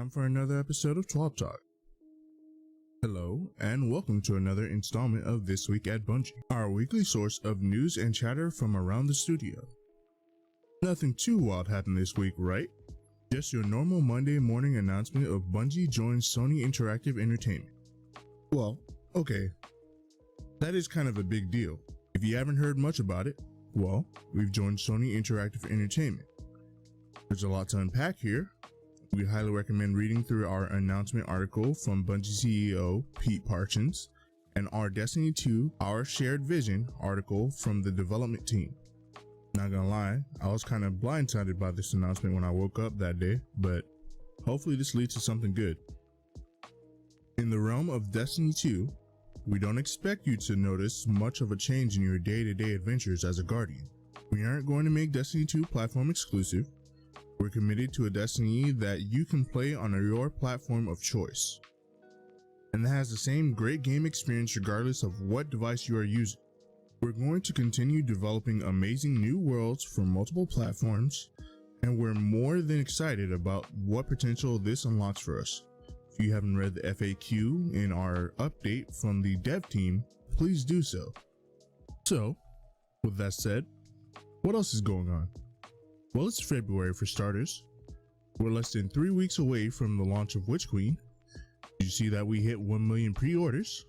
Time for another episode of TWAB Talk. Hello, and welcome to another installment of This Week at Bungie, our weekly source of news and chatter from around the studio. Nothing too wild happened this week, right? Just your normal Monday morning announcement of Bungie joins Sony Interactive Entertainment. Well, okay, that is kind of a big deal. If you haven't heard much about it, well, we've joined Sony Interactive Entertainment. There's a lot to unpack here. We highly recommend reading through our announcement article from Bungie CEO Pete Parchins and our Destiny 2 Our Shared Vision article from the development team. Not gonna lie, I was kind of blindsided by this announcement when I woke up that day, but hopefully this leads to something good. In the realm of Destiny 2, we don't expect you to notice much of a change in your day-to-day adventures as a Guardian. We aren't going to make Destiny 2 platform exclusive. We're committed to a Destiny that you can play on your platform of choice, and that has the same great game experience regardless of what device you are using. We're going to continue developing amazing new worlds for multiple platforms, and we're more than excited about what potential this unlocks for us. If you haven't read the FAQ in our update from the dev team, please do so. So, with that said, what else is going on? Well, it's February for starters. We're less than 3 weeks away from the launch of Witch Queen. Did you see that we hit 1 million pre-orders?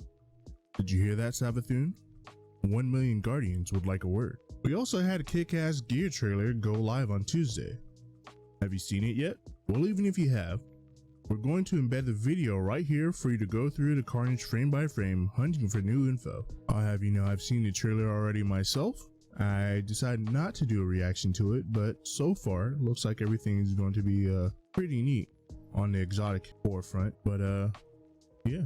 Did you hear that, Sabathun? 1 million Guardians would like a word. We also had a kick-ass gear trailer go live on Tuesday. Have you seen it yet? Well, even if you have, we're going to embed the video right here for you to go through the carnage frame by frame, hunting for new info. I'll have you know I've seen the trailer already myself. I decided not to do a reaction to it, but so far looks like everything is going to be pretty neat on the exotic forefront. But yeah,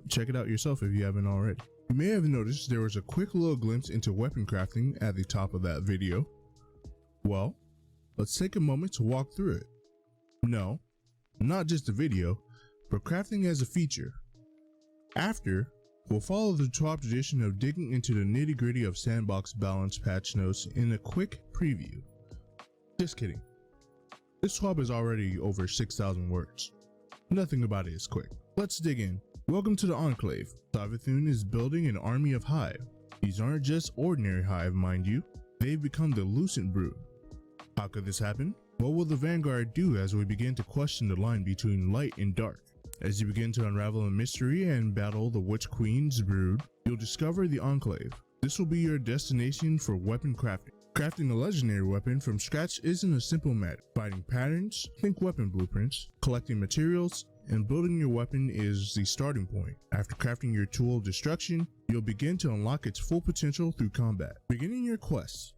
check it out yourself if you haven't already. You may have noticed there was a quick little glimpse into weapon crafting at the top of that video. Well, let's take a moment to walk through it. No, not just a video, but crafting as a feature. After, we'll follow the TWAB tradition of digging into the nitty-gritty of sandbox balance patch notes in a quick preview. Just kidding. This TWAB is already over 6,000 words. Nothing about it is quick. Let's dig in. Welcome to the Enclave. Sabathun is building an army of Hive. These aren't just ordinary Hive, mind you. They've become the Lucent Brood. How could this happen? What will the Vanguard do as we begin to question the line between light and dark? As you begin to unravel a mystery and battle the Witch Queen's brood, you'll discover the Enclave. This will be your destination for weapon crafting. Crafting a legendary weapon from scratch isn't a simple matter. Finding patterns, think weapon blueprints, collecting materials, and building your weapon is the starting point. After crafting your tool of destruction, you'll begin to unlock its full potential through combat. Beginning your quest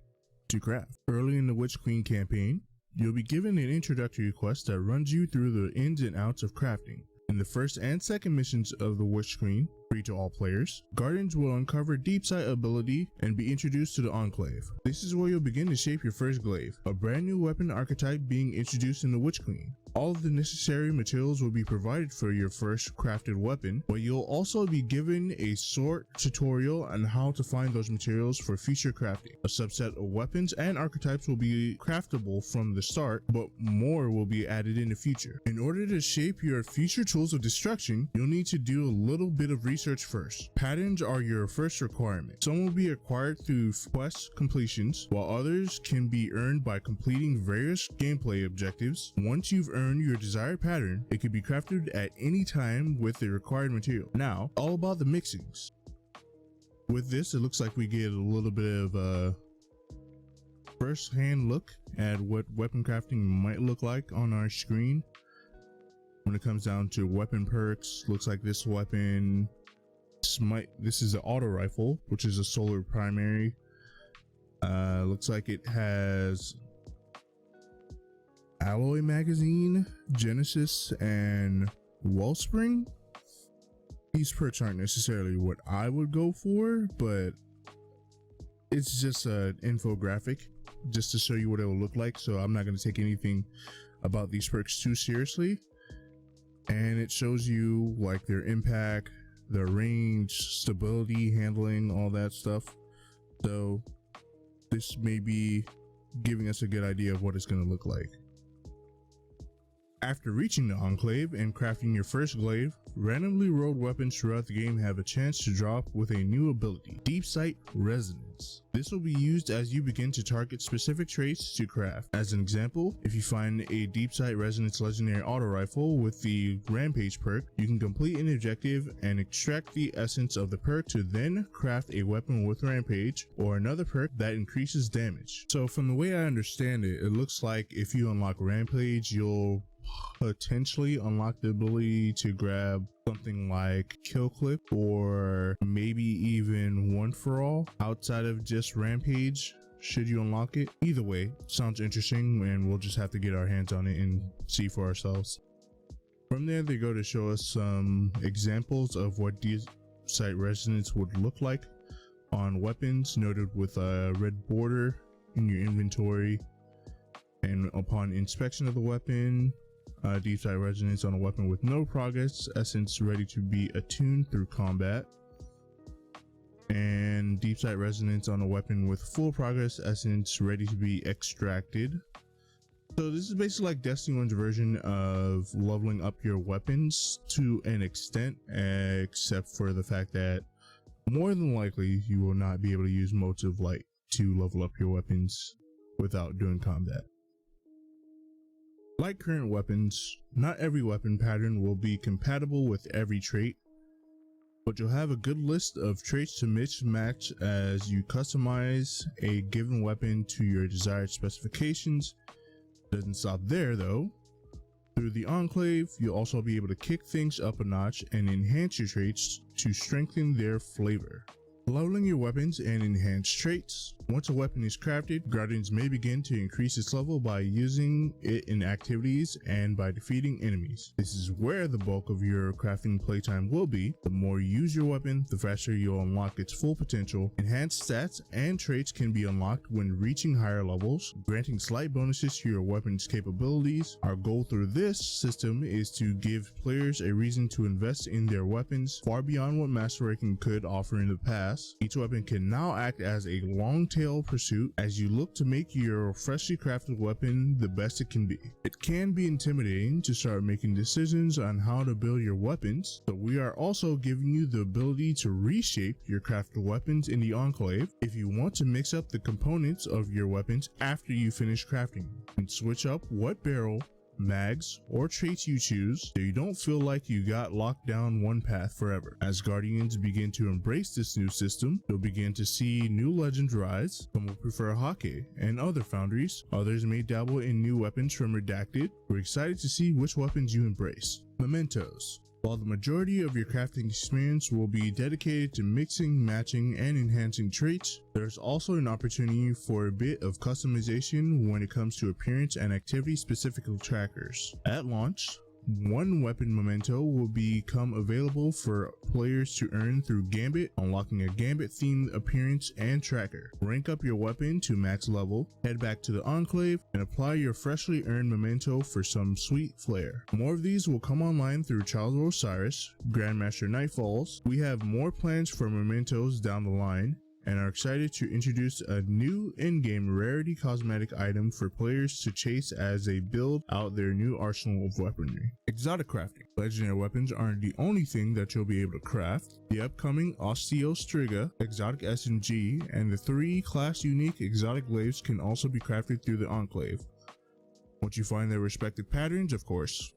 to craft. Early in the Witch Queen campaign, you'll be given an introductory quest that runs you through the ins and outs of crafting. In the first and second missions of the Witch Queen, free to all players, Guardians will uncover deep sight ability and be introduced to the Enclave. This is where you'll begin to shape your first glaive, a brand new weapon archetype being introduced in the Witch Queen. All of the necessary materials will be provided for your first crafted weapon, but you'll also be given a short tutorial on how to find those materials for future crafting. A subset of weapons and archetypes will be craftable from the start, but more will be added in the future. In order to shape your future tools of destruction, you'll need to do a little bit of research first. Patterns are your first requirement. Some will be acquired through quest completions, while others can be earned by completing various gameplay objectives. Once you've earned your desired pattern, it can be crafted at any time with the required material. Now, all about the mixings. With this, it looks like we get a little bit of a first-hand look at what weapon crafting might look like on our screen. When it comes down to weapon perks, looks like this weapon, this is an auto rifle, which is a solar primary. Looks like it has alloy magazine, Genesis, and Wellspring. These perks aren't necessarily what I would go for, but it's just an infographic just to show you what it will look like, so I'm not going to take anything about these perks too seriously. And it shows you like their impact, their range, stability, handling, all that stuff. So this may be giving us a good idea of what it's going to look like. After reaching the Enclave and crafting your first glaive, randomly rolled weapons throughout the game have a chance to drop with a new ability, Deep Sight Resonance. This will be used as you begin to target specific traits to craft. As an example, if you find a Deep Sight Resonance legendary auto rifle with the Rampage perk, you can complete an objective and extract the essence of the perk to then craft a weapon with Rampage or another perk that increases damage. So from the way I understand it, it looks like if you unlock Rampage, you'll potentially unlock the ability to grab something like Kill Clip or maybe even One for All outside of just Rampage should you unlock it. Either way, sounds interesting, and we'll just have to get our hands on it and see for ourselves. From there, they go to show us some examples of what Deep Sight Resonance would look like on weapons, noted with a red border in your inventory, and upon inspection of the weapon, Deep Sight Resonance on a weapon with no progress essence ready to be attuned through combat, and Deep Sight Resonance on a weapon with full progress essence ready to be extracted. So this is basically like Destiny 1's version of leveling up your weapons to an extent, except for the fact that more than likely you will not be able to use modes of light to level up your weapons without doing combat. Like current weapons, not every weapon pattern will be compatible with every trait, but you'll have a good list of traits to mix and match as you customize a given weapon to your desired specifications. Doesn't stop there though. Through the Enclave, you'll also be able to kick things up a notch and enhance your traits to strengthen their flavor. Leveling your weapons and enhanced traits. Once a weapon is crafted, Guardians may begin to increase its level by using it in activities and by defeating enemies. This is where the bulk of your crafting playtime will be. The more you use your weapon, the faster you'll unlock its full potential. Enhanced stats and traits can be unlocked when reaching higher levels, granting slight bonuses to your weapon's capabilities. Our goal through this system is to give players a reason to invest in their weapons far beyond what Master Ranking could offer in the past. Each weapon can now act as a long-tail pursuit as you look to make your freshly crafted weapon the best it can be. It can be intimidating to start making decisions on how to build your weapons, so we are also giving you the ability to reshape your crafted weapons in the Enclave if you want to mix up the components of your weapons after you finish crafting, and switch up what barrel, mags, or traits you choose so you don't feel like you got locked down one path forever. As Guardians begin to embrace this new system, you'll begin to see new legends rise. Some will prefer Hake and other Foundries, others may dabble in new weapons from Redacted. We're excited to see which weapons you embrace. Mementos. While the majority of your crafting experience will be dedicated to mixing, matching, and enhancing traits, there's also an opportunity for a bit of customization when it comes to appearance and activity-specific trackers. At launch, one weapon memento will become available for players to earn through Gambit, unlocking a Gambit themed appearance and tracker. Rank up your weapon to max level, head back to the Enclave, and apply your freshly earned memento for some sweet flair. More of these will come online through Child of Osiris, Grandmaster Nightfalls. We have more plans for mementos down the line, and are excited to introduce a new in-game rarity cosmetic item for players to chase as they build out their new arsenal of weaponry. Exotic crafting. Legendary weapons aren't the only thing that you'll be able to craft. The upcoming Osteo-Striga, Exotic SMG, and the 3 class-unique exotic glaives can also be crafted through the Enclave. Once you find their respective patterns, of course.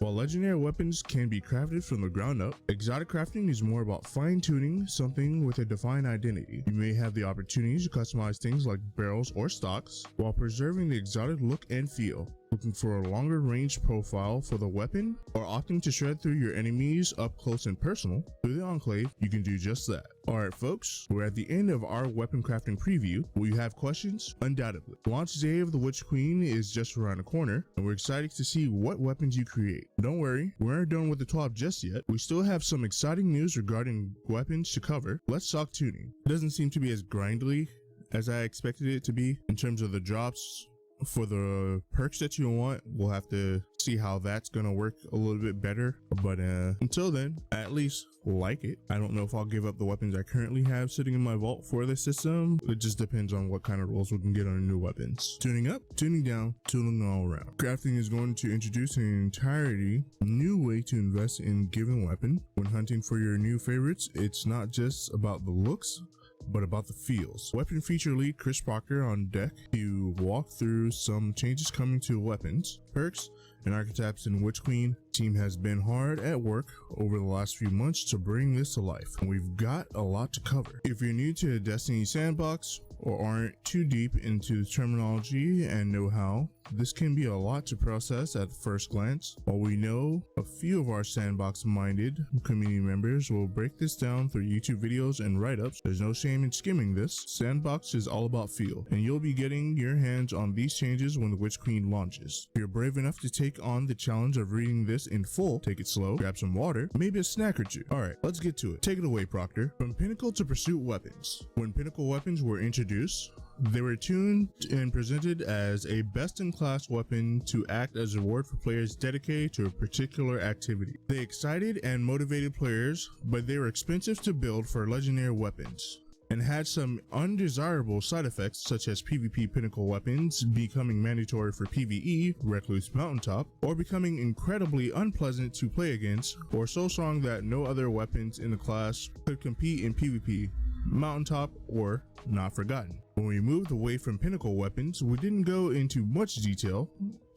While legendary weapons can be crafted from the ground up, exotic crafting is more about fine-tuning something with a defined identity. You may have the opportunity to customize things like barrels or stocks while preserving the exotic look and feel. Looking for a longer range profile for the weapon, or opting to shred through your enemies up close and personal? Through the Enclave, you can do just that. Alright folks, we're at the end of our weapon crafting preview. Will you have questions? Undoubtedly. Launch day of the Witch Queen is just around the corner, and we're excited to see what weapons you create. Don't worry, we aren't done with the TWAB just yet. We still have some exciting news regarding weapons to cover. Let's talk tuning. It doesn't seem to be as grindly as I expected it to be in terms of the drops. For the perks that you want, we'll have to see see how that's gonna work a little bit better. But until then, at least like it. I don't know if I'll give up the weapons I currently have sitting in my vault for this system. It just depends on what kind of rolls we can get on new weapons. Tuning up, tuning down, tuning all around. Crafting is going to introduce an entirely new way to invest in given weapon. When hunting for your new favorites, it's not just about the looks, but about the feels. Weapon feature lead Chris Proctor on deck to walk through some changes coming to weapons, perks, and archetypes in Witch Queen. Team has been hard at work over the last few months to bring this to life, and we've got a lot to cover. If you're new to the Destiny sandbox or aren't too deep into the terminology and know-how, this can be a lot to process at first glance. While we know a few of our sandbox-minded community members will break this down through YouTube videos and write-ups, there's no shame in skimming this. Sandbox is all about feel, and you'll be getting your hands on these changes when the Witch Queen launches. If you're brave enough to take on the challenge of reading this in full, take it slow, grab some water, maybe a snack or two. Alright, let's get to it. Take it away, Proctor. From Pinnacle to Pursuit weapons. When Pinnacle weapons were introduced, they were tuned and presented as a best-in-class weapon to act as a reward for players dedicated to a particular activity. They excited and motivated players, but they were expensive to build for legendary weapons, and had some undesirable side effects such as PvP pinnacle weapons becoming mandatory for PvE, Recluse Mountaintop, or becoming incredibly unpleasant to play against, or so strong that no other weapons in the class could compete in PvP, Mountaintop, or Not Forgotten. When we moved away from pinnacle weapons, we didn't go into much detail,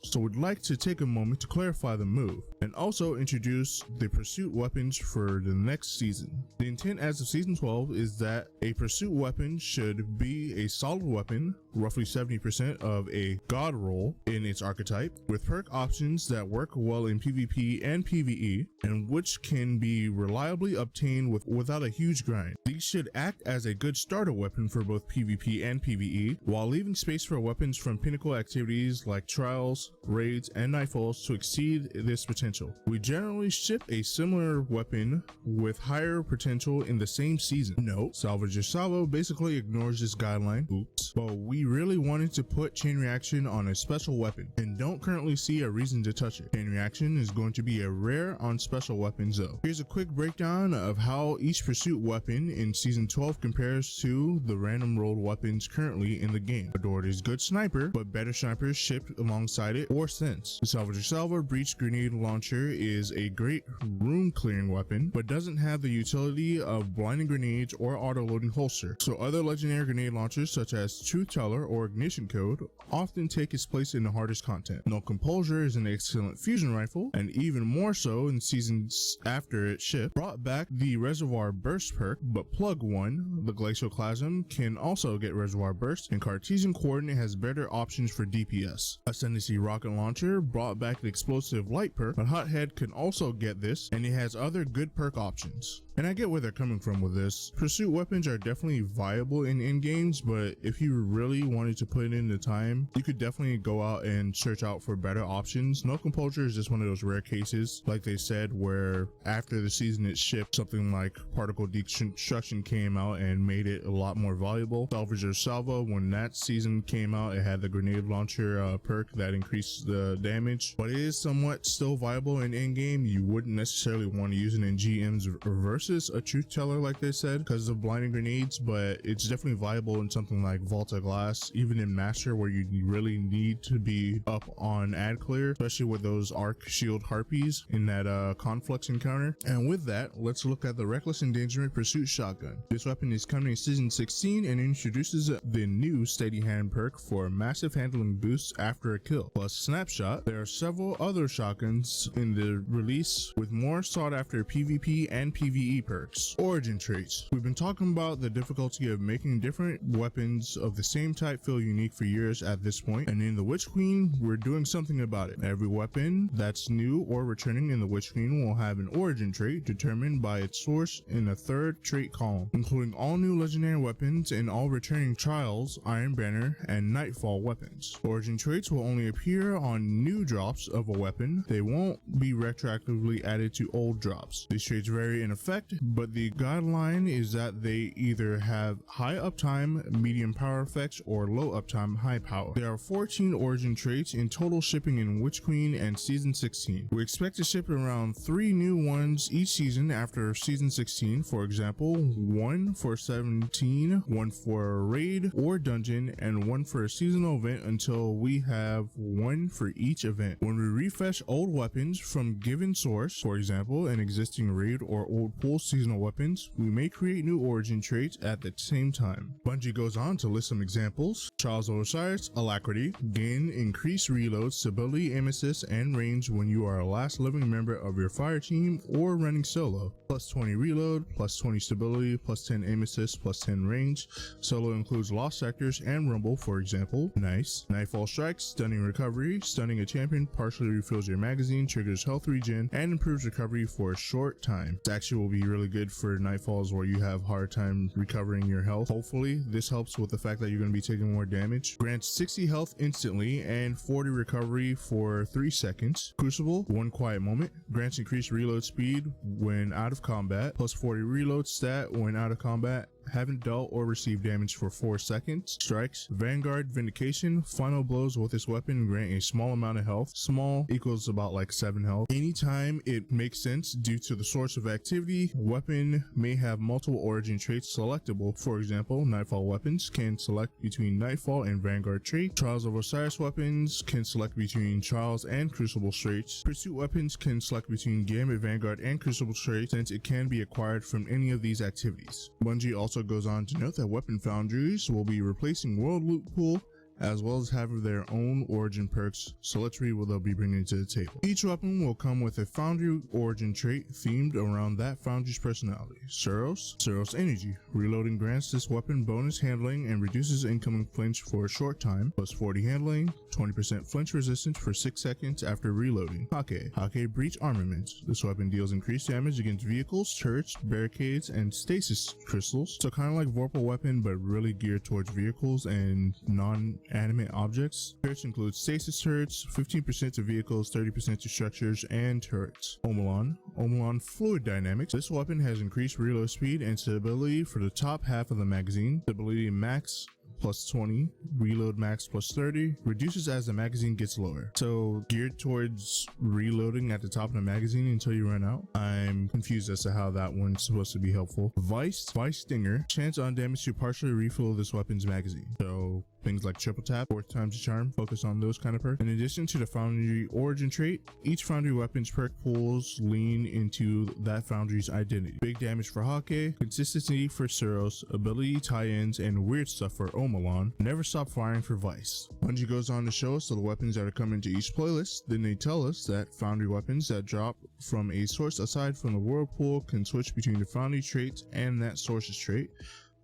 so we'd like to take a moment to clarify the move, and also introduce the pursuit weapons for the next season. The intent as of season 12 is that a pursuit weapon should be a solid weapon, roughly 70% of a god roll in its archetype, with perk options that work well in PvP and PvE, and which can be reliably obtained without a huge grind. These should act as a good starter weapon for both PvP and PvE, while leaving space for weapons from pinnacle activities like trials, raids, and nightfalls to exceed this potential. We generally ship a similar weapon with higher potential in the same season. Note, Salvage Your Salvo basically ignores this guideline, oops, but we really wanted to put chain reaction on a special weapon and don't currently see a reason to touch it. Chain reaction is going to be a rare on special weapons though. Here's a quick breakdown of how each pursuit weapon in season 12 compares to the random rolled weapons currently in the game. Adora's good sniper, but better snipers shipped alongside it or since. The Salvage Your Salvo Breach Grenade Launcher is a great room clearing weapon, but doesn't have the utility of blinding grenades or auto-loading holster, so other legendary grenade launchers such as Truth Teller or Ignition Code often take its place in the hardest content. No Composure is an excellent fusion rifle, and even more so in seasons after it shipped, brought back the Reservoir Burst perk, but Plug 1, the Glacioclasm, can also get Reservoir Burst, and Cartesian Coordinate has better options for DPS. Ascendancy Rocket Launcher brought back the Explosive Light perk, but Hothead can also get this, and it has other good perk options. And I get where they're coming from with this. Pursuit weapons are definitely viable in games, but if you really wanted to put in the time, you could definitely go out and search out for better options. No Composure is just one of those rare cases, like they said, where after the season it shipped, something like Particle Destruction came out and made it a lot more valuable. Salvage Your Salvo, when that season came out, it had the Grenade Launcher perk that increased the damage, but it is somewhat still viable in in-game. You wouldn't necessarily want to use it in GMs versus a Truth Teller like they said because of blinding grenades, but it's definitely viable in something like Vault of Glass, even in Master where you really need to be up on ad clear, especially with those Arc Shield Harpies in that Conflux encounter. And with that, let's look at the Reckless Endangerment Pursuit Shotgun. This weapon is coming in season 16 and introduces the new Steady Hand perk for massive handling boosts after a kill, plus Snapshot. There are several other shotguns in the release with more sought after PvP and PvE perks. Origin traits. We've been talking about the difficulty of making different weapons of the same type feel unique for years at this point, and in the Witch Queen, we're doing something about it. Every weapon that's new or returning in the Witch Queen will have an origin trait determined by its source in a third trait column, including all new legendary weapons and all returning trials, Iron Banner, and Nightfall weapons. Origin traits will only appear appear on new drops of a weapon, they won't be retroactively added to old drops. These traits vary in effect, but the guideline is that they either have high uptime, medium power effects, or low uptime, high power. There are 14 origin traits in total shipping in Witch Queen and Season 16. We expect to ship around 3 new ones each season after Season 16, for example, 1 for 17, 1 for a raid or dungeon, and 1 for a seasonal event until we have 1 for each event. When we refresh old weapons from given source, for example, an existing raid or old pool seasonal weapons, we may create new origin traits at the same time. Bungie goes on to list some examples. Trials of Osiris, Alacrity, gain increased reload, stability, aim assist, and range when you are a last living member of your fire team or running solo. Plus 20 reload, plus 20 stability, plus 10 aim assist, plus 10 range. Solo includes lost sectors and rumble, for example. Nice. Nightfall strikes, stunning recovery. Stunning a champion partially refills your magazine, triggers health regen, and improves recovery for a short time. This actually will be really good for nightfalls where you have hard time recovering your health. Hopefully this helps with the fact that you're going to be taking more damage. Grants 60 health instantly and 40 recovery for 3 seconds. Crucible, 1 quiet moment, grants increased reload speed when out of combat, plus 40 reload stat when out of combat. Haven't dealt or received damage for 4 seconds. Strikes, Vanguard, Vindication, final blows with this weapon grant a small amount of health. Small equals about like 7 health. Anytime it makes sense due to the source of activity, weapon may have multiple origin traits selectable. For example, Nightfall weapons can select between Nightfall and Vanguard trait. Trials of Osiris weapons can select between Trials and Crucible traits. Pursuit weapons can select between Gambit, Vanguard, and Crucible traits since it can be acquired from any of these activities. Bungie also goes on to note that weapon foundries will be replacing World Loot Pool, as well as have their own origin perks, so let's read what they'll be bringing to the table. Each weapon will come with a foundry origin trait themed around that foundry's personality. Suros Energy. Reloading grants this weapon bonus handling and reduces incoming flinch for a short time, plus 40 handling, 20% flinch resistance for 6 seconds after reloading. Hake Breach Armaments. This weapon deals increased damage against vehicles, turrets, barricades, and stasis crystals. So kind of like Vorpal weapon, but really geared towards vehicles and non-animate objects. Turrets include stasis turrets, 15% to vehicles, 30% to structures, and turrets. Omelon Fluid Dynamics. This weapon has increased reload speed and stability for the top half of the magazine. Stability max plus 20, reload max plus 30, reduces as the magazine gets lower. So geared towards reloading at the top of the magazine until you run out. I'm confused as to how that one's supposed to be helpful. Vice Stinger, chance on damage to partially refill this weapon's magazine. So things like triple tap, 4 times the charm, focus on those kind of perks. In addition to the foundry origin trait, each foundry weapon's perk pools lean into that foundry's identity. Big damage for Hake, consistency for Suros, ability tie-ins, and weird stuff for Omelon. Never stop firing for Vice. Bungie goes on to show us the weapons that are coming to each playlist. Then they tell us that foundry weapons that drop from a source aside from the world pool can switch between the foundry traits and that source's trait.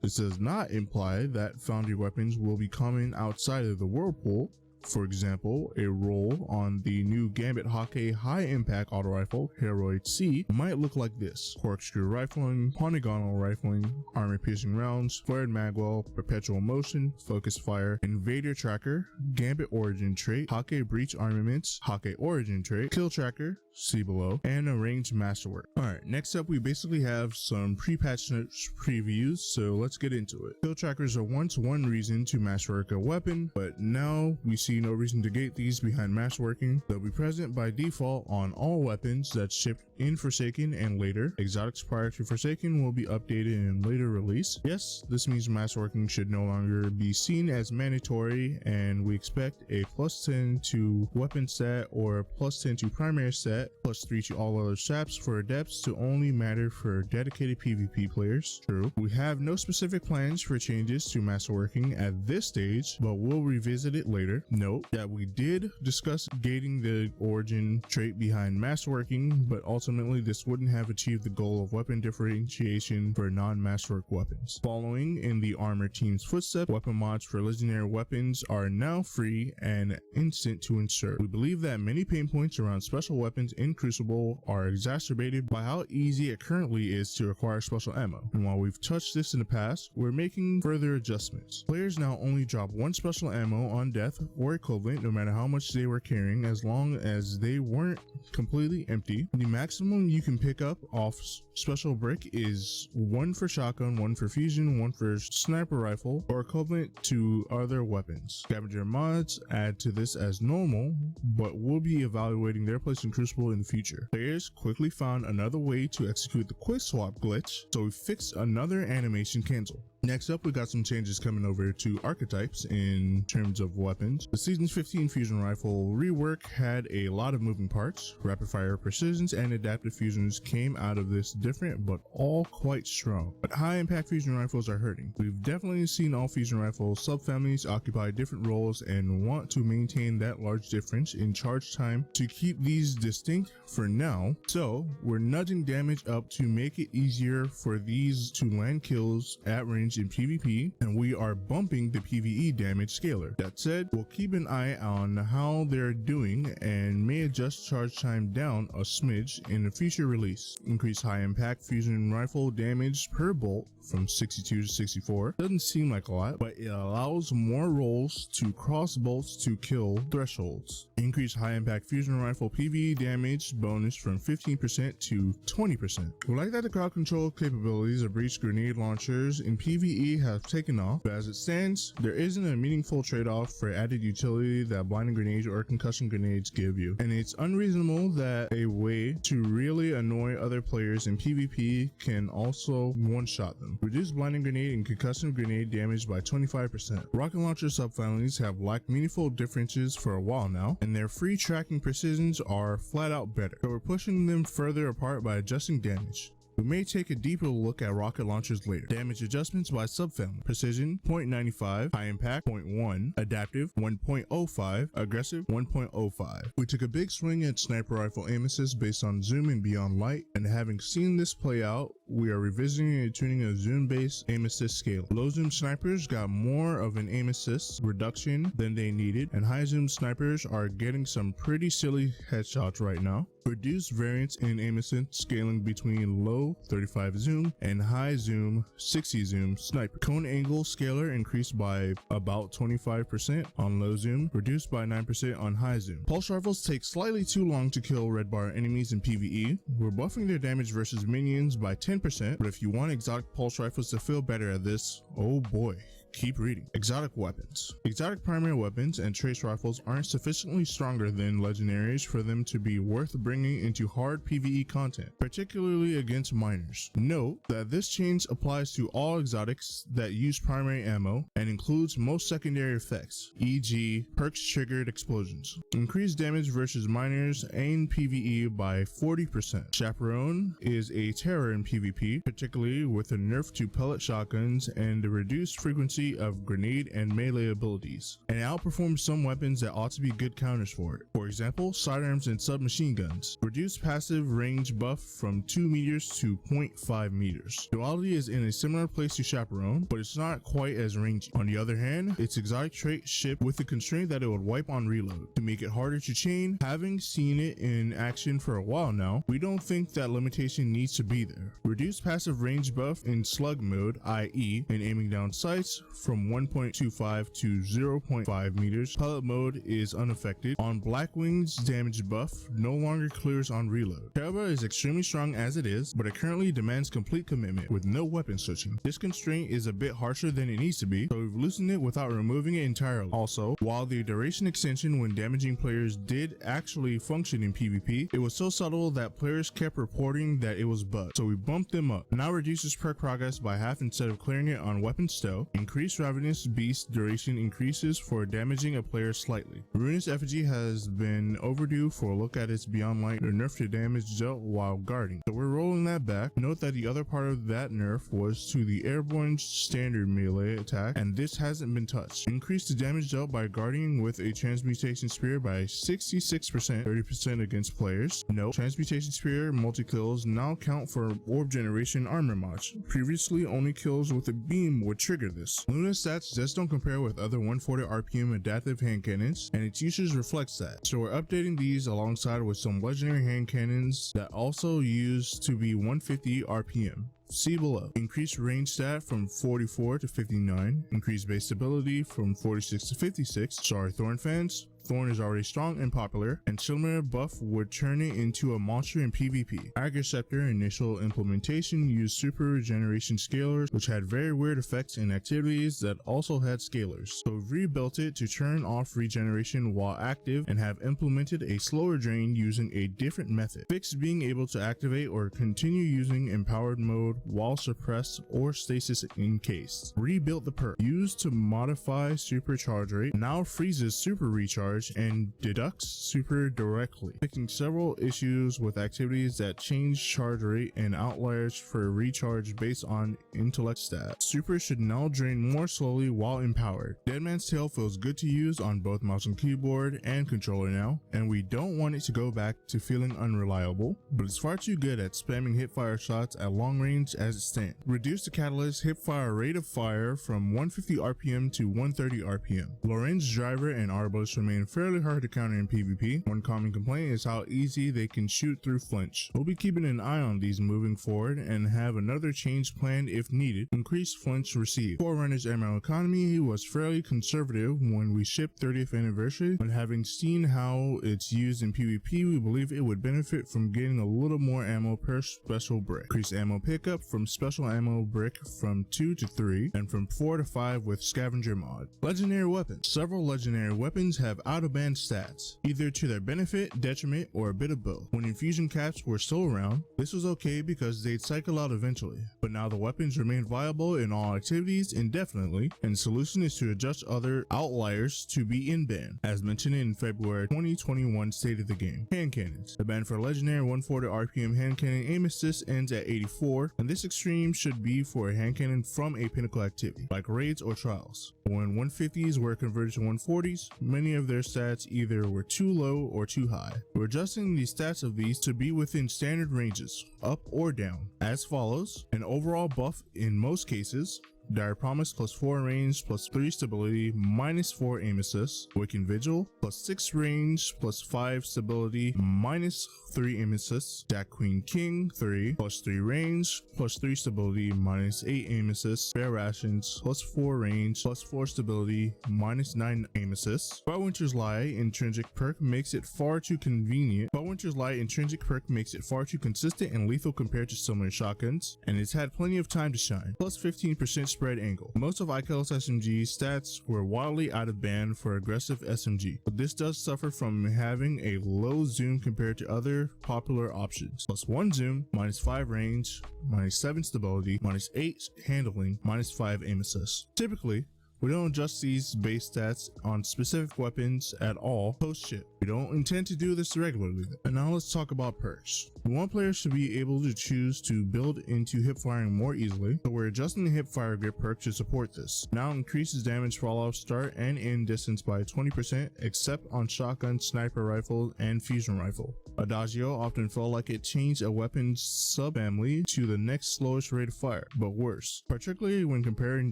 This does not imply that foundry weapons will be coming outside of the whirlpool. For example, a roll on the new Gambit Hake high impact auto rifle, Heroid C, might look like this: corkscrew rifling, polygonal rifling, armor piercing rounds, flared magwell, perpetual motion, focus fire, invader tracker, Gambit origin trait, Hake breach armaments, Hake origin trait, kill tracker, see below, and a ranged masterwork. Alright, next up we basically have some pre-patch notes previews, so let's get into it. Kill trackers are once one reason to masterwork a weapon, but now we see no reason to gate these behind masterworking. They'll be present by default on all weapons that shipped in Forsaken and later. Exotics prior to Forsaken will be updated in later release. Yes, this means masterworking should no longer be seen as mandatory, and we expect a +10 to weapon stat or +10 to primary stat, +3 to all other stats for adepts to only matter for dedicated PvP players. True. We have no specific plans for changes to masterworking at this stage, but we'll revisit it later. Note that we did discuss gating the origin trait behind masterworking, but ultimately this wouldn't have achieved the goal of weapon differentiation for non-masterwork weapons. Following in the armor team's footsteps, weapon mods for legendary weapons are now free and instant to insert. We believe that many pain points around special weapons in Crucible are exacerbated by how easy it currently is to acquire special ammo, and while we've touched this in the past, we're making further adjustments. Players now only drop 1 special ammo on death or or equivalent no matter how much they were carrying, as long as they weren't completely empty. The maximum you can pick up off special brick is 1 for shotgun, 1 for fusion, 1 for sniper rifle, or equivalent to other weapons. Scavenger mods add to this as normal, but we'll be evaluating their place in Crucible in the future. Players quickly found another way to execute the quick swap glitch, so we fixed another animation cancel. Next up, we got some changes coming over to archetypes in terms of weapons. The Season 15 fusion rifle rework had a lot of moving parts. Rapid fire precisions and adaptive fusions came out of this different, but all quite strong. But high impact fusion rifles are hurting. We've definitely seen all fusion rifle subfamilies occupy different roles and want to maintain that large difference in charge time to keep these distinct for now. So we're nudging damage up to make it easier for these to land kills at range in PvP, and we are bumping the PvE damage scaler. That said, we'll keep an eye on how they're doing and may adjust charge time down a smidge in a future release. Increase high impact fusion rifle damage per bolt from 62 to 64. Doesn't seem like a lot, but it allows more rolls to cross bolts to kill thresholds. Increase high impact fusion rifle PvE damage bonus from 15% to 20%. We like that the crowd control capabilities of breach grenade launchers in PvE have taken off, but as it stands, there isn't a meaningful trade-off for added utility that blinding grenades or concussion grenades give you, and it's unreasonable that a way to really annoy other players in PvP can also one-shot them. Reduce blinding grenade and concussion grenade damage by 25%. Rocket launcher subfamilies have lacked meaningful differences for a while now, and their free tracking precisions are flat out better, so we're pushing them further apart by adjusting damage. We may take a deeper look at rocket launchers later. Damage adjustments by subfamily. Precision 0.95, high impact 0.1, adaptive 1.05, aggressive 1.05. We took a big swing at sniper rifle aim assist based on zoom and beyond light, and having seen this play out, we are revisiting and tuning a zoom based aim assist scale. Low zoom snipers got more of an aim assist reduction than they needed, and high zoom snipers are getting some pretty silly headshots right now. Reduced variance in aim assist scaling between low 35 zoom and high zoom 60 zoom sniper. Cone angle scaler increased by about 25% on low zoom, reduced by 9% on high zoom. Pulse rifles take slightly too long to kill red bar enemies in PvE. We're buffing their damage versus minions by 10%, but if you want exotic pulse rifles to feel better at this, oh boy. Keep reading. Exotic weapons. Exotic primary weapons and trace rifles aren't sufficiently stronger than legendaries for them to be worth bringing into hard PvE content, particularly against miners. Note that this change applies to all exotics that use primary ammo and includes most secondary effects, e.g. perks triggered explosions. Increase damage versus miners and PvE by 40%. Chaperone is a terror in PvP, particularly with a nerf to pellet shotguns and the reduced frequency of grenade and melee abilities, and it outperforms some weapons that ought to be good counters for it. For example, sidearms and submachine guns. Reduced passive range buff from 2 meters to 0.5 meters. Duality is in a similar place to Chaperone, but it's not quite as rangy. On the other hand, its exotic trait shipped with the constraint that it would wipe on reload. To make it harder to chain, having seen it in action for a while now, we don't think that limitation needs to be there. Reduced passive range buff in slug mode, i.e. in aiming down sights, from 1.25 to 0.5 meters. Pellet mode is unaffected. On Blackwing's damage buff no longer clears on reload. Terra is extremely strong as it is, but it currently demands complete commitment with no weapon switching. This constraint is a bit harsher than it needs to be, so we've loosened it without removing it entirely. Also, while the duration extension when damaging players did actually function in PvP, it was so subtle that players kept reporting that it was bugged, so we bumped them up. Now reduces perk progress by half instead of clearing it on weapon stow. Increased Ravenous Beast duration increases for damaging a player slightly. Ruinous Effigy has been overdue for a look at its Beyond Light nerf to damage dealt while guarding, so we're rolling that back. Note that the other part of that nerf was to the airborne standard melee attack, and this hasn't been touched. Increase the damage dealt by guarding with a Transmutation Spear by 66%, 30% against players. Note, Transmutation Spear multi-kills now count for Orb Generation armor mods. Previously, only kills with a beam would trigger this. Luna stats just don't compare with other 140 RPM adaptive hand cannons, and its usage reflects that. So we're updating these alongside with some legendary hand cannons that also used to be 150 RPM. see below. Increased range stat from 44 to 59, increased base stability from 46 to 56. Sorry Thorn fans, Thorn is already strong and popular, and similar buff would turn it into a monster in PvP. Agriceptor initial implementation used super regeneration scalers, which had very weird effects in activities that also had scalers, so rebuilt it to turn off regeneration while active and have implemented a slower drain using a different method. Fixed being able to activate or continue using empowered mode while suppressed or stasis encased. Rebuilt the perk used to modify super charge rate, now freezes super recharge and deducts super directly, fixing several issues with activities that change charge rate and outliers for recharge based on intellect stats. Super should now drain more slowly while empowered. Deadman's Tail feels good to use on both mouse and keyboard and controller now, and we don't want it to go back to feeling unreliable, but it's far too good at spamming hipfire shots at long range as it stands. Reduce the catalyst hipfire rate of fire from 150 RPM to 130 RPM. Lorenz driver and arbalist remain fairly hard to counter in PvP. One common complaint is how easy they can shoot through flinch. We'll be keeping an eye on these moving forward and have another change planned if needed. Increased flinch received. Forerunner's ammo economy was fairly conservative when we shipped 30th anniversary, but having seen how it's used in PvP, we believe it would benefit from getting a little more ammo per special brick. Increased ammo pickup from special ammo brick from 2 to 3 and from 4 to 5 with scavenger mod. Legendary weapons. Several legendary weapons have out of band stats, either to their benefit, detriment, or a bit of both. When infusion caps were still around, this was okay because they'd cycle out eventually, but now the weapons remain viable in all activities indefinitely, and the solution is to adjust other outliers to be in ban, as mentioned in February 2021 State of the Game. Hand cannons. The ban for legendary 140 RPM hand cannon aim assist ends at 84, and this extreme should be for a hand cannon from a pinnacle activity, like raids or trials. When 150s were converted to 140s, many of their stats either were too low or too high. We're adjusting the stats of these to be within standard ranges, up or down, as follows: an overall buff in most cases, Dire Promise plus 4 range plus 3 stability minus 4 aim assist, Wicked Vigil plus 6 range plus 5 stability minus 3 aim assist, Jack Queen King 3 plus 3 range plus 3 stability minus 8 aim assist, Bear Rations plus 4 range plus 4 stability minus 9 aim assist. Bowwinter's Lie intrinsic perk makes it far too convenient. Bowwinter's Lie intrinsic perk makes it far too consistent and lethal compared to similar shotguns, and it's had plenty of time to shine. Plus 15% spread angle. Most of IKL's SMG stats were wildly out of band for aggressive SMG, but this does suffer from having a low zoom compared to other popular options. Plus 1 zoom, minus 5 range, minus 7 stability, minus 8 handling, minus 5 aim assist. Typically, we don't adjust these base stats on specific weapons at all post-ship. We don't intend to do this regularly. And now let's talk about perks. We want players to be able to choose to build into hip firing more easily, so we're adjusting the hip fire grip perk to support this. Now increases damage fall off start and end distance by 20% except on shotgun, sniper rifle, and fusion rifle. Adagio often felt like it changed a weapon's subfamily to the next slowest rate of fire, but worse, particularly when comparing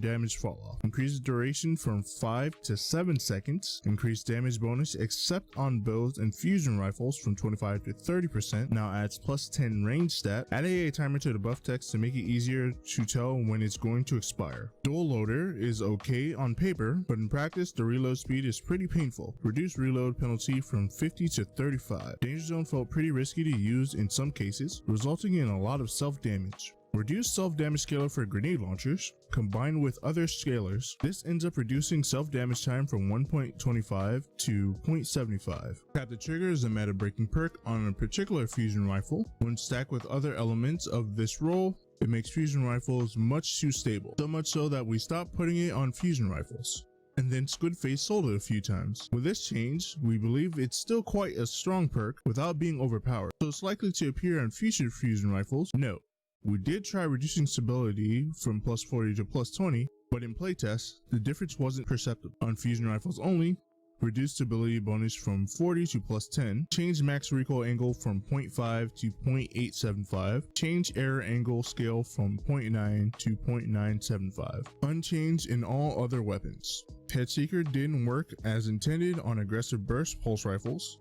damage fall off. Increases duration from 5 to 7 seconds, increased damage bonus except on bows and fusion rifles from 25 to 30%, now adds plus 10 range stat, added a timer to the buff text to make it easier to tell when it's going to expire. Dual loader is okay on paper, but in practice the reload speed is pretty painful. Reduced reload penalty from 50 to 35. Danger zone felt pretty risky to use in some cases, resulting in a lot of self-damage. Reduced self-damage scaler for grenade launchers. Combined with other scalers, this ends up reducing self-damage time from 1.25 to 0.75. Tap the Trigger is a meta-breaking perk on a particular fusion rifle. When stacked with other elements of this role, it makes fusion rifles much too stable, so much so that we stopped putting it on fusion rifles. And then Squidface sold it a few times. With this change, we believe it's still quite a strong perk without being overpowered, so it's likely to appear on future fusion rifles. Note: we did try reducing stability from plus 40 to plus 20, but in playtests, the difference wasn't perceptible. On fusion rifles only, reduced stability bonus from 40 to plus 10, change max recoil angle from 0.5 to 0.875, change error angle scale from 0.9 to 0.975. Unchanged in all other weapons. Headseeker didn't work as intended on aggressive burst pulse rifles.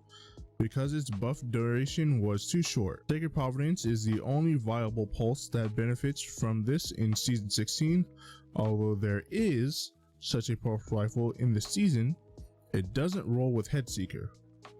because its buff duration was too short. Sacred Providence is the only viable pulse that benefits from this in Season 16. Although there is such a pulse rifle in the season, it doesn't roll with Headseeker.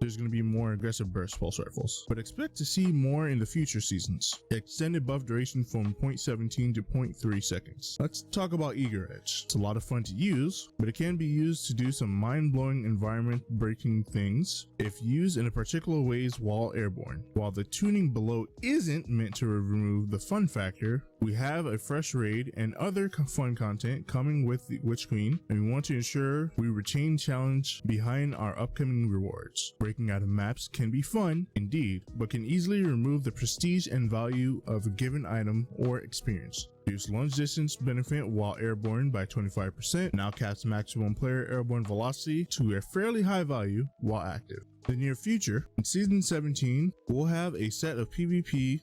There's going to be more aggressive burst pulse rifles, but expect to see more in the future seasons. Extended buff duration from 0.17 to 0.3 seconds. Let's talk about Eager Edge. It's a lot of fun to use, but it can be used to do some mind-blowing environment breaking things if used in a particular ways while airborne. While the tuning below isn't meant to remove the fun factor, we have a fresh raid and other fun content coming with the Witch Queen, and we want to ensure we retain challenge behind our upcoming rewards. Breaking out of maps can be fun indeed, but can easily remove the prestige and value of a given item or experience. Reduce lunge distance benefit while airborne by 25%, now caps maximum player airborne velocity to a fairly high value while active. In the near future, in Season 17, we'll have a set of PvP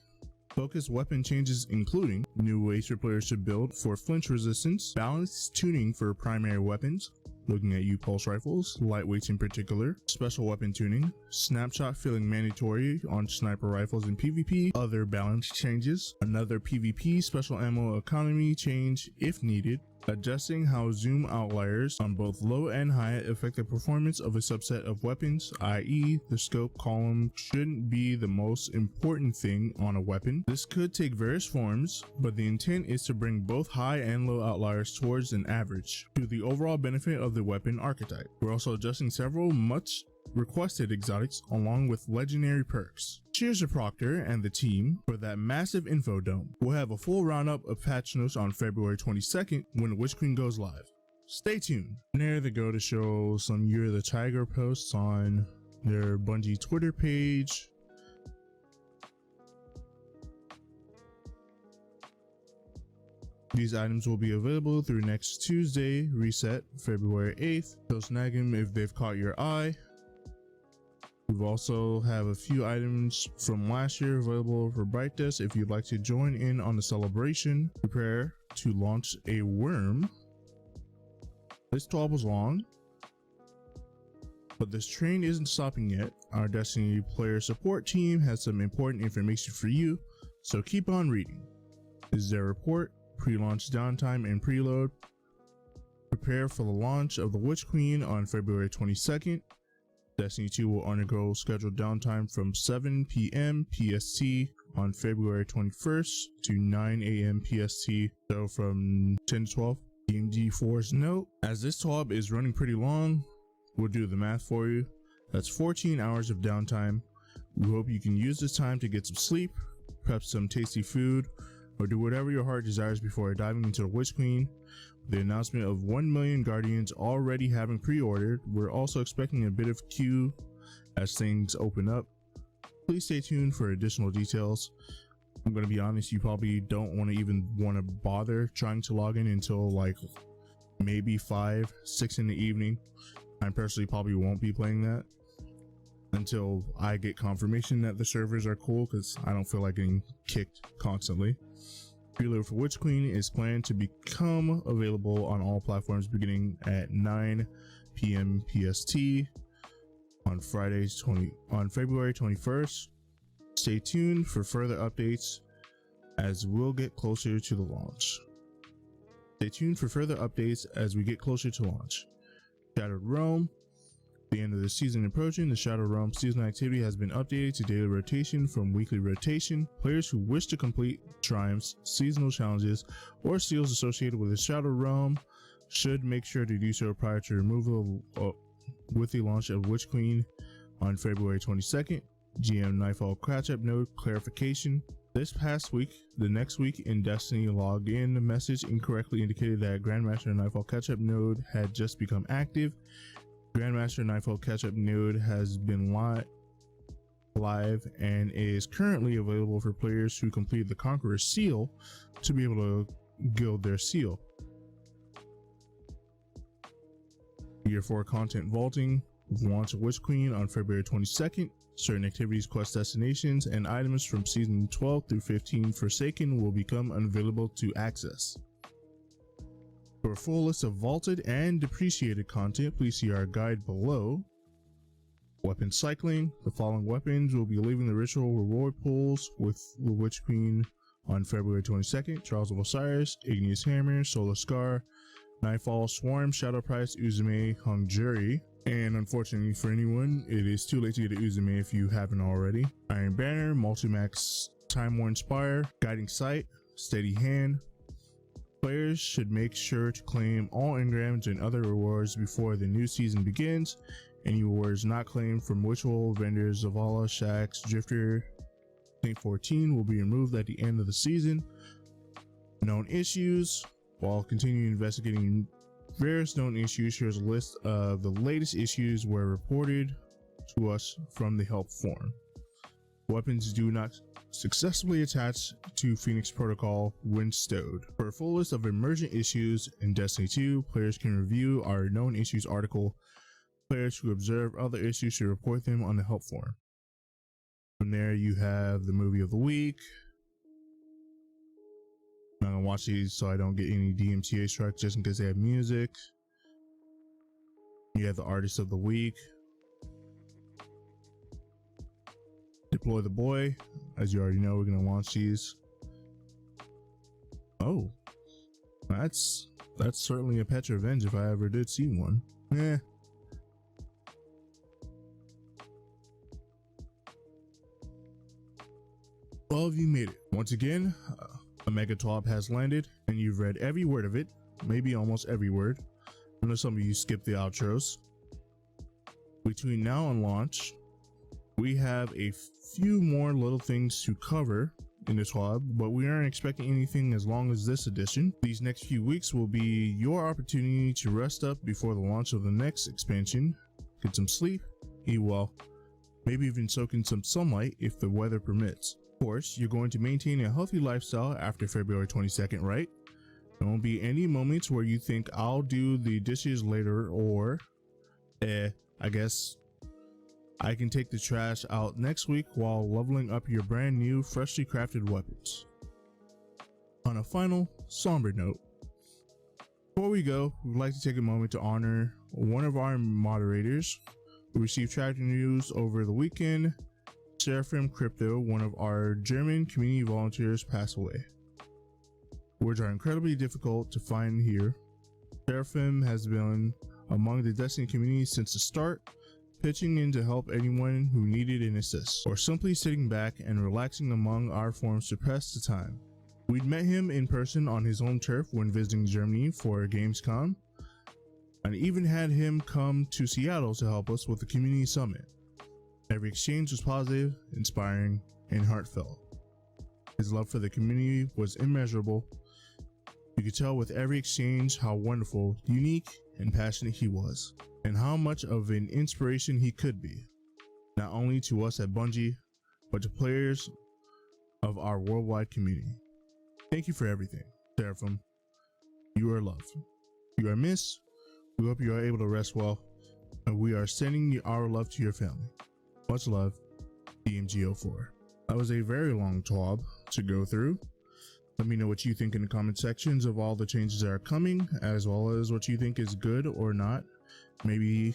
focused weapon changes, including new ways for players to build for flinch resistance, balanced tuning for primary weapons, looking at pulse rifles, lightweights in particular, special weapon tuning, snapshot filling mandatory on sniper rifles in PvP, other balance changes, another PvP special ammo economy change if needed, adjusting how zoom outliers on both low and high affect the performance of a subset of weapons, i.e. the scope column shouldn't be the most important thing on a weapon. This could take various forms, but the intent is to bring both high and low outliers towards an average to the overall benefit of the weapon archetype. We're also adjusting several much requested exotics along with legendary perks. Cheers to Proctor and the team for that massive info dump. We'll have a full roundup of patch notes on February 22nd when the Witch Queen goes live. Stay tuned. And there they go to show some Year of the Tiger posts on their Bungie Twitter page. These items will be available through next Tuesday, reset February 8th. So snag them if they've caught your eye. We've also have a few items from last year available for Bright Test. If you'd like to join in on the celebration, prepare to launch a worm. This TWAB was long, but this train isn't stopping yet. Our Destiny player support team has some important information for you, so keep on reading. This is their report, pre-launch downtime and preload. Prepare for the launch of the Witch Queen on February 22nd. Destiny 2 will undergo scheduled downtime from 7 p.m. PST on February 21st to 9 a.m. PST, so from 10 to 12. DMG4's note, as this TWAB is running pretty long, we'll do the math for you. That's 14 hours of downtime. We hope you can use this time to get some sleep, prep some tasty food, or do whatever your heart desires before diving into the Witch Queen. The announcement of 1 million Guardians already having pre-ordered, we're also expecting a bit of queue as things open up. Please stay tuned for additional details. I'm going to be honest, you probably don't want to bother trying to log in until like maybe 5, 6 in the evening. I personally probably won't be playing that until I get confirmation that the servers are cool, because I don't feel like getting kicked constantly. Preload for Witch Queen is planned to become available on all platforms beginning at 9 p.m. PST on February 21st. Stay tuned for further updates as we'll get closer to the launch. Stay tuned for further updates as we get closer to launch. Shattered Realm. The end of the season approaching, the Shadow Realm seasonal activity has been updated to daily rotation from weekly rotation. Players who wish to complete triumphs, seasonal challenges, or seals associated with the Shadow Realm should make sure to do so prior to removal with the launch of Witch Queen on February 22nd. GM Nightfall catch-up node clarification. This past week, the next week in Destiny login message incorrectly indicated that Grandmaster Nightfall catch-up node had just become active. Grandmaster Nightfall catch-up node has been live and is currently available for players who complete the Conqueror seal to be able to gild their seal. Year 4 content vaulting. Launch of Witch Queen on February 22nd. Certain activities, quest destinations, and items from season 12 through 15 Forsaken will become unavailable to access. For a full list of vaulted and depreciated content, please see our guide below. Weapon cycling. The following weapons will be leaving the ritual reward pools with the Witch Queen on February 22nd. Trials of Osiris, Igneous Hammer, Solar Scar, Nightfall, Swarm, Shadow Price, Uzume, Hung Jury. And unfortunately for anyone, it is too late to get a Uzume if you haven't already. Iron Banner, Multimax, Time Worn Spire, Guiding Sight, Steady Hand. Players should make sure to claim all engrams and other rewards before the new season begins. Any rewards not claimed from Ritual vendors, Zavala, Shax, Drifter, Saint 14 will be removed at the end of the season. Known issues. While continuing investigating various known issues, here's a list of the latest issues were reported to us from the help forum. Weapons do not successfully attach to Phoenix Protocol when stowed. For a full list of emergent issues in Destiny 2, players can review our known issues article. Players who observe other issues should report them on the help forum. From there, you have the movie of the week. I'm not gonna watch these so I don't get any DMCA strikes just in case they have music. You have the artist of the week. Deploy the boy. As you already know, we're gonna launch these. Oh, that's certainly a Petra Revenge if I ever did see one. Eh. All of you made it. Once again, a Mega TWAB has landed, and you've read every word of it, maybe almost every word. I know some of you skipped the outros. Between now and launch, we have a few more little things to cover in the TWAB, but we aren't expecting anything as long as this edition. These next few weeks will be your opportunity to rest up before the launch of the next expansion, get some sleep, eat well, maybe even soak in some sunlight if the weather permits. Of course, you're going to maintain a healthy lifestyle after February 22nd, right? There won't be any moments where you think I'll do the dishes later, or I guess I can take the trash out next week while leveling up your brand new freshly crafted weapons. On a final somber note, before we go, we'd like to take a moment to honor one of our moderators who received tragic news over the weekend. Seraphim Crypto, one of our German community volunteers, passed away. Words are incredibly difficult to find here. Seraphim has been among the Destiny community since the start, pitching in to help anyone who needed an assist, or simply sitting back and relaxing among our forums to pass the time. We'd met him in person on his home turf when visiting Germany for Gamescom, and even had him come to Seattle to help us with the community summit. Every exchange was positive, inspiring, and heartfelt. His love for the community was immeasurable. You could tell with every exchange how wonderful, unique, and passionate he was, and how much of an inspiration he could be, not only to us at Bungie, but to players of our worldwide community. Thank you for everything, Seraphim. You are loved. You are missed. We hope you are able to rest well, and we are sending our love to your family. Much love, DMG04. That was a very long TWAB to go through. Let me know what you think in the comment sections of all the changes that are coming, as well as what you think is good or not. Maybe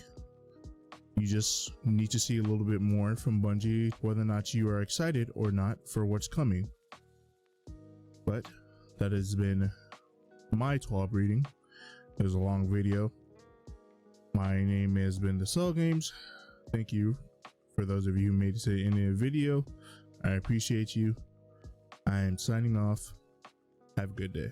you just need to see a little bit more from Bungie, whether or not you are excited or not for what's coming. But that has been my TWAB reading. It was a long video. My name has been The Cell Games. Thank you for those of you who made it to the end of the video. I appreciate you. I am signing off. Have a good day.